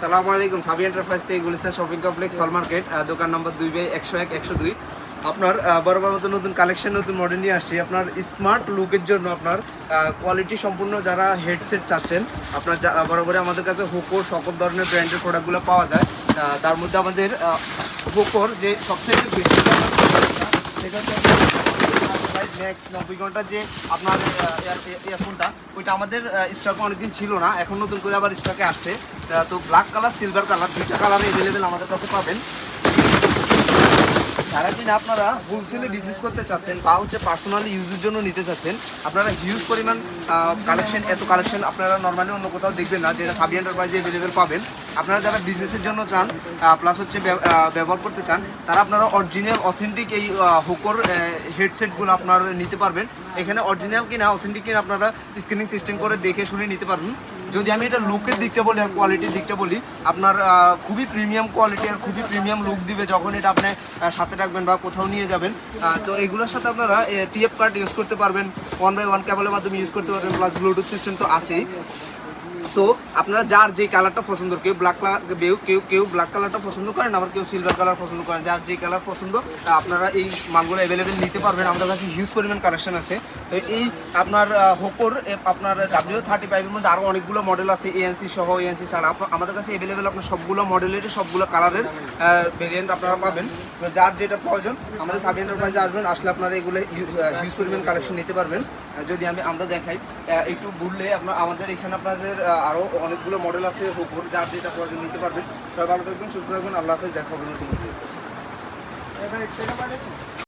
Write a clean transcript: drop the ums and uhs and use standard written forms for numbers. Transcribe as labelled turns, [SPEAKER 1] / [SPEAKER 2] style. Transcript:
[SPEAKER 1] সালামু আলাইকুম। সাবি এন্টারপ্রাইজ থেকে গুলিস্তান শপিং কমপ্লেক্স হল মার্কেট, দোকান নম্বর 2/101-102। আপনার বরাবর মতো নতুন কালেকশন, নতুন মডেল নিয়ে আসছি। আপনার স্মার্ট লুকের জন্য আপনার কোয়ালিটি সম্পূর্ণ যারা হেডসেট চাচ্ছেন, আপনার বরাবরই আমাদের কাছে হোকোর সকল ধরনের ব্র্যান্ডের প্রোডাক্টগুলো পাওয়া যায়। তার মধ্যে আমাদের হোকোর যে সবচেয়ে বেশি সেটা হচ্ছে ম্যাক্স 90 ঘন্টা যে আপনার ইয়ারফোনটা, ওইটা আমাদের স্টকে অনেকদিন ছিল না, এখন নতুন করে আবার স্টকে আসছে। তো ব্ল্যাক কালার, সিলভার কালার, দুইটা কালার অ্যাভেলেবেল আমাদের কাছে পাবেন। যারা কিনা আপনারা হোলসেলে বিজনেস করতে চাচ্ছেন বা হচ্ছে পার্সোনালি ইউজের জন্য নিতে চাচ্ছেন, আপনারা হিউজ পরিমাণ কালেকশন, এত কালেকশন আপনারা নর্মালি অন্য কোথাও দেখবেন না, যেটা সাবি এন্টারপ্রাইজে অ্যাভেলেবেল পাবেন। আপনারা যারা বিজনেসের জন্য চান প্লাস হচ্ছে ব্যবহার করতে চান, তারা আপনারা অরিজিনাল অথেন্টিক এই হোকোর হেডসেটগুলো আপনারা নিতে পারবেন। এখানে অরিজিনাল কিনা অথেন্টিক কিনা আপনারা স্ক্রিনিং সিস্টেম করে দেখে শুনে নিতে পারবেন। যদি আমি এটা লুকের দিকটা বলি আর কোয়ালিটির দিকটা বলি, আপনার খুবই প্রিমিয়াম কোয়ালিটি আর খুবই প্রিমিয়াম লুক দিবে যখন এটা আপনি সাথে রাখবেন বা কোথাও নিয়ে যাবেন। তো এগুলোর সাথে আপনারা টিএফ কার্ড ইউজ করতে পারবেন, 1x1 কেবলের মাধ্যমে ইউজ করতে পারবেন, প্লাস ব্লুটুথ সিস্টেম তো আছেই। তো আপনারা যার যে কালারটা পছন্দ, কেউ ব্ল্যাক কালার, কেউ ব্ল্যাক কালারটা পছন্দ করেন, আবার কেউ সিলভার কালার পছন্দ করেন, যার যে কালার পছন্দ আপনারা এই মালগুলো অ্যাভেলেবেল নিতে পারবেন। আমাদের কাছে হিউজ পরিমাণ কালেকশন আছে। তো এই আপনার হোকোর আপনার W35 এর মধ্যে আরও অনেকগুলো মডেল আছে, এএনসি সহ, এএনসি ছাড়া আমাদের কাছে অ্যাভেলেবেল আপনার সবগুলো মডেলের সবগুলো কালারের ভেরিয়েন্ট আপনারা পাবেন। তো যার যেটা প্রয়োজন আমাদের সাবি এন্টারপ্রাইজে আসবেন, আসলে আপনারা এগুলো হিউজ পরিমাণ কালেকশন নিতে পারবেন। যদি আমরা দেখাই একটু ঘুরলে আপনার আমাদের এখানে আপনাদের আরও অনেকগুলো মডেল আছে হোকোর, যার যেটা প্রয়োজন নিতে পারবেন। সবাই ভালো থাকবেন, সুস্থ থাকবেন, আল্লাহ হাফেজ, দেখা হবে নতুন।